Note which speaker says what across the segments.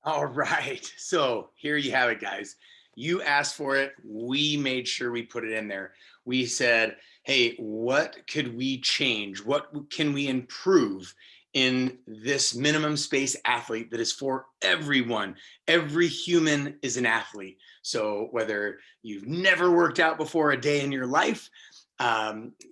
Speaker 1: All right. So here you have it, guys. You asked for it. We made sure we put it in there. We said, hey, what could we change? What can we improve in this minimum space athlete that is for everyone? Every human is an athlete. So whether you've never worked out before a day in your life,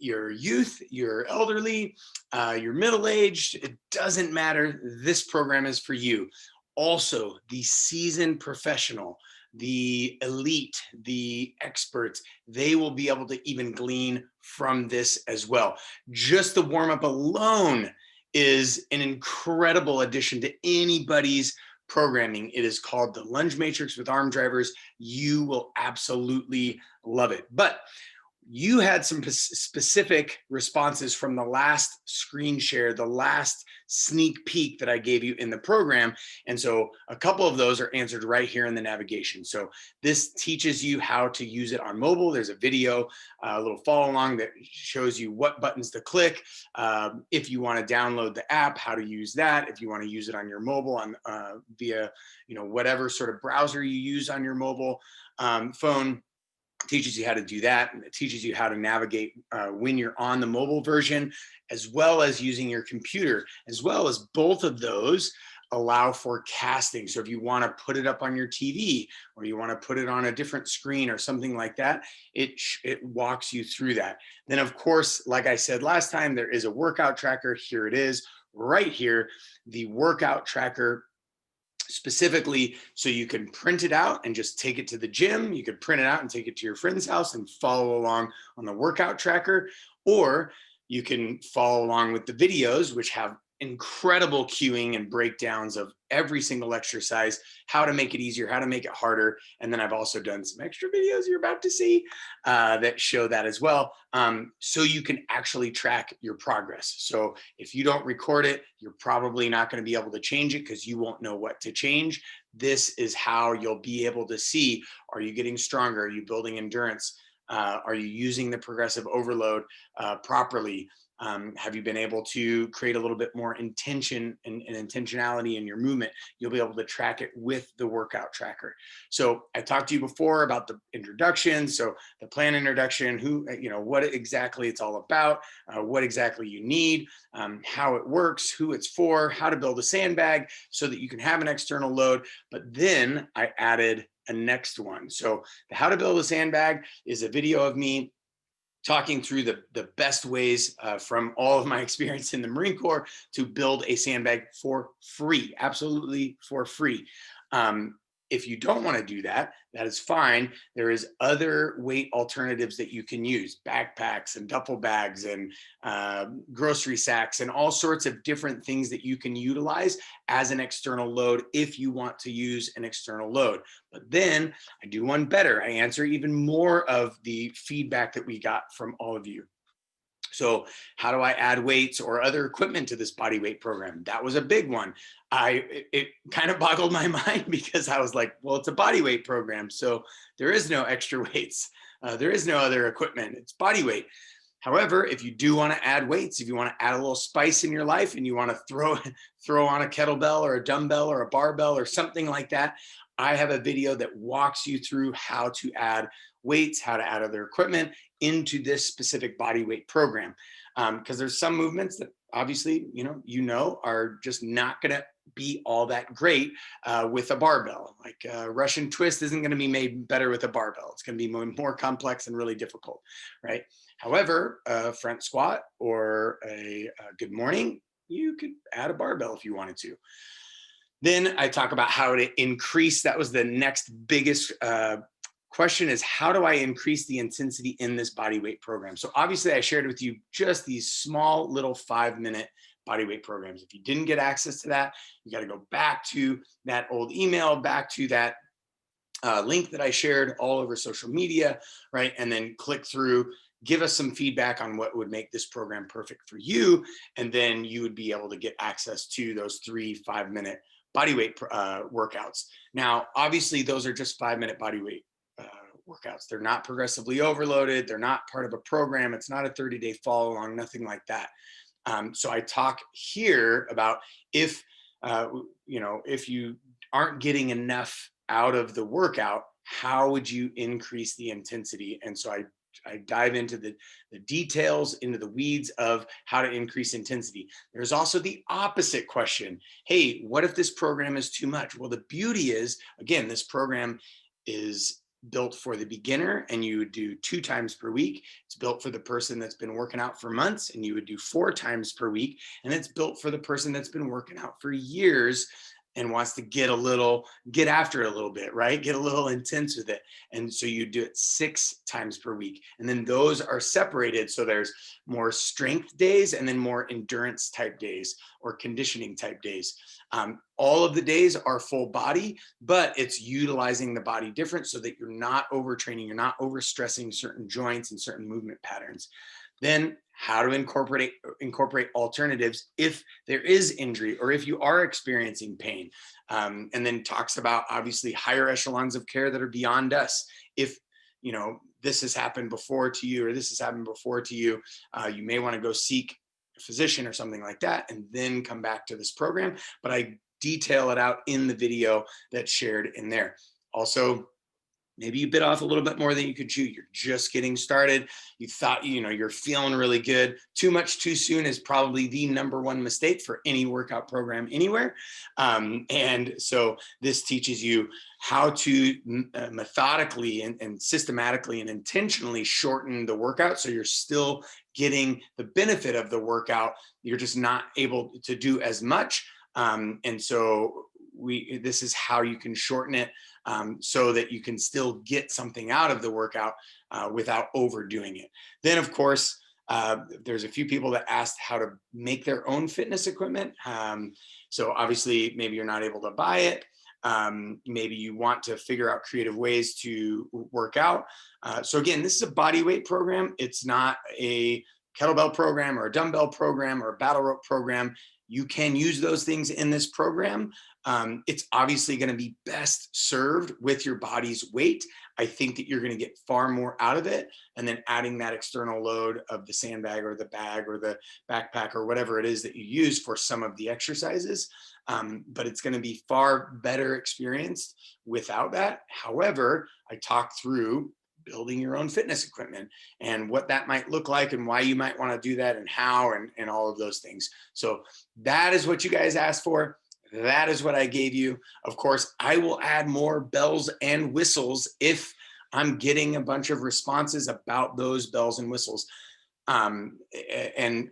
Speaker 1: your youth, your elderly, your middle aged, it doesn't matter. This program is for you. Also, the seasoned professional, the elite, the experts, they will be able to even glean from this as well. Just the warm up alone is an incredible addition to anybody's programming. It is called the Lunge Matrix with Arm Drivers. You will absolutely love it. But you had some specific responses from the last screen share, the last sneak peek that I gave you in the program. And so a couple of those are answered right here in the navigation. So this teaches you how to use it on mobile. There's a video, a little follow along that shows you what buttons to click. If you want to download the app, how to use that. If you want to use it on your mobile on via, whatever sort of browser you use on your mobile phone, teaches you how to do that, and it teaches you how to navigate when you're on the mobile version, as well as using your computer, as well as both of those allow for casting. So if you want to put it up on your TV or you want to put it on a different screen or something like that, it walks you through that. Then of course, like I said last time, there is a workout tracker. Here it is right here, the workout tracker, specifically so you can print it out and just take it to the gym. You could print it out and take it to your friend's house and follow along on the workout tracker, or you can follow along with the videos, which have incredible cueing and breakdowns of every single exercise, how to make it easier, how to make it harder. And then I've also done some extra videos you're about to see that show that as well. So you can actually track your progress. So if you don't record it, you're probably not going to be able to change it because you won't know what to change. This is how you'll be able to see, are you getting stronger? Are you building endurance? Are you using the progressive overload properly? Have you been able to create a little bit more intention and intentionality in your movement? You'll be able to track it with the workout tracker. So I talked to you before about the introduction. So the plan introduction, what exactly it's all about, what exactly you need, how it works, who it's for, how to build a sandbag so that you can have an external load. But then I added a next one. So the how to build a sandbag is a video of me talking through the best ways from all of my experience in the Marine Corps to build a sandbag for free, absolutely for free. If you don't want to do that, that is fine. There is other weight alternatives that you can use, backpacks and duffel bags and grocery sacks and all sorts of different things that you can utilize as an external load if you want to use an external load. But then I do one better. I answer even more of the feedback that we got from all of you. So how do I add weights or other equipment to this body weight program? That was a big one. It kind of boggled my mind because I was like, well, it's a body weight program. So there is no extra weights. There is no other equipment. It's body weight. However, if you do want to add weights, if you want to add a little spice in your life and you want to throw on a kettlebell or a dumbbell or a barbell or something like that, I have a video that walks you through how to add weights, how to add other equipment into this specific body weight program. Because there's some movements that obviously, are just not going to be all that great with a barbell. Like Russian twist isn't going to be made better with a barbell. It's going to be more complex and really difficult, right? However, a front squat or a good morning, you could add a barbell if you wanted to. Then I talk about how to increase. That was the next biggest question, is how do I increase the intensity in this body weight program? So obviously I shared with you just these small little 5-minute body weight programs. If you didn't get access to that, you got to go back to that old email, back to that link that I shared all over social media, right? And then click through, give us some feedback on what would make this program perfect for you. And then you would be able to get access to those 3 5-minute body weight workouts. Now, obviously those are just 5-minute body weight workouts. They're not progressively overloaded. They're not part of a program. It's not a 30-day follow along, nothing like that. So I talk here about if you know, if you aren't getting enough out of the workout, how would you increase the intensity? And so I dive into the details, into the weeds of how to increase intensity. There's also the opposite question. Hey, what if this program is too much? Well, the beauty is, again, this program is built for the beginner and you would do 2 times per week. It's built for the person that's been working out for months and you would do 4 times per week. And it's built for the person that's been working out for years and wants to get after it a little bit, right? Get a little intense with it. And so you do it 6 times per week. And then those are separated. So there's more strength days and then more endurance type days or conditioning type days. All of the days are full body, but it's utilizing the body different so that you're not overtraining, you're not overstressing certain joints and certain movement patterns. Then how to incorporate alternatives if there is injury or if you are experiencing pain. And then talks about obviously higher echelons of care that are beyond us. If, you know, this has happened before to you or this has happened before to you, you may want to go seek a physician or something like that and then come back to this program. But I detail it out in the video that's shared in there. Also, maybe you bit off a little bit more than you could chew. You're just getting started. You thought, you know, you're feeling really good. Too much too soon is probably the #1 mistake for any workout program anywhere. And so this teaches you how to methodically and systematically and intentionally shorten the workout. So you're still getting the benefit of the workout. You're just not able to do as much. And so this is how you can shorten it so that you can still get something out of the workout without overdoing it. Then, of course, there's a few people that asked how to make their own fitness equipment. So obviously, maybe you're not able to buy it. Maybe you want to figure out creative ways to work out. So again, this is a body weight program. It's not a kettlebell program or a dumbbell program or a battle rope program. You can use those things in this program. It's obviously going to be best served with your body's weight. I think that you're going to get far more out of it. And then adding that external load of the sandbag or the bag or the backpack or whatever it is that you use for some of the exercises. But it's going to be far better experienced without that. However, I talked through building your own fitness equipment and what that might look like and why you might want to do that and how and all of those things. So that is what you guys asked for. That is what I gave you. Of course, I will add more bells and whistles if I'm getting a bunch of responses about those bells and whistles. And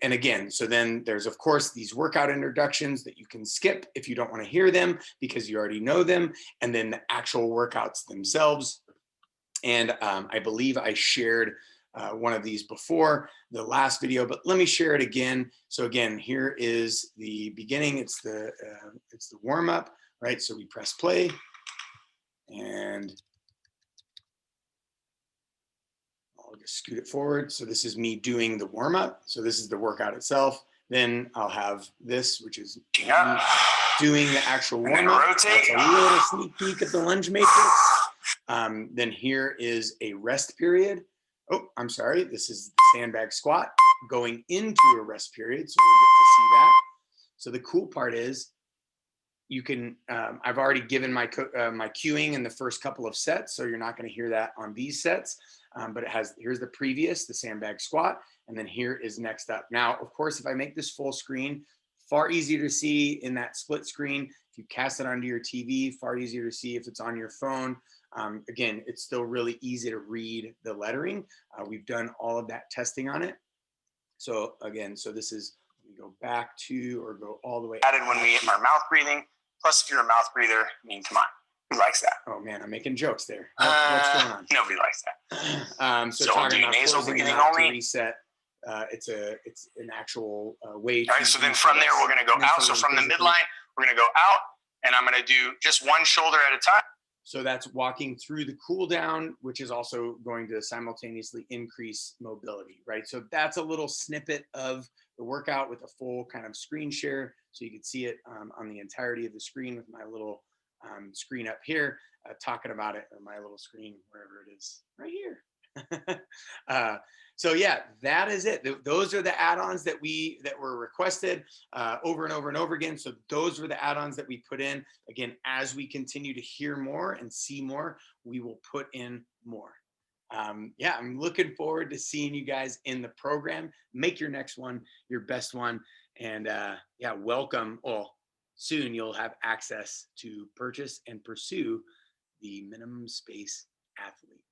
Speaker 1: again, so then there's, of course, these workout introductions that you can skip if you don't want to hear them because you already know them. And then the actual workouts themselves. And I believe I shared one of these before the last video, but let me share it again. So again, here is the beginning. It's the warm up, right? So we press play and I'll just scoot it forward. So this is me doing the warm up. So this is the workout itself. Then I'll have this, which is doing the actual warm up. That's a little sneak peek of the lunge matrix. Then here is a rest period. Oh, I'm sorry. This is the sandbag squat going into a rest period. So we'll get to see that. So the cool part is you can, I've already given my cueing in the first couple of sets. So you're not going to hear that on these sets, but it has, here's the previous, the sandbag squat. And then here is next up. Now, of course, if I make this full screen, far easier to see in that split screen. If you cast it onto your TV, far easier to see if it's on your phone. Again, it's still really easy to read the lettering. We've done all of that testing on it. So again, so this is, let me go back to, or go all the way.
Speaker 2: Added when we get our mouth breathing. Plus, if you're a mouth breather, I mean, come on, who likes that?
Speaker 1: Oh man, I'm making jokes there. What's going on?
Speaker 2: Nobody likes that.
Speaker 1: So talking about
Speaker 2: nasal breathing
Speaker 1: only.
Speaker 2: only.
Speaker 1: Reset. It's an actual way.
Speaker 2: All right, so then from there, we're going to go out. So from the midline, we're going to go out, and I'm going to do just one shoulder at a time.
Speaker 1: So that's walking through the cool down, which is also going to simultaneously increase mobility, right? So that's a little snippet of the workout with a full kind of screen share. So you can see it on the entirety of the screen with my little screen up here, talking about it, or my little screen, wherever it is, right here. So yeah, that is it. Those are the add-ons that were requested over and over and over again. So those were the add-ons that we put in. Again, as we continue to hear more and see more, we will put in more. Yeah, I'm looking forward to seeing you guys in the program. Make your next one your best one. And yeah, welcome. Well, soon you'll have access to purchase and pursue the minimum space athlete.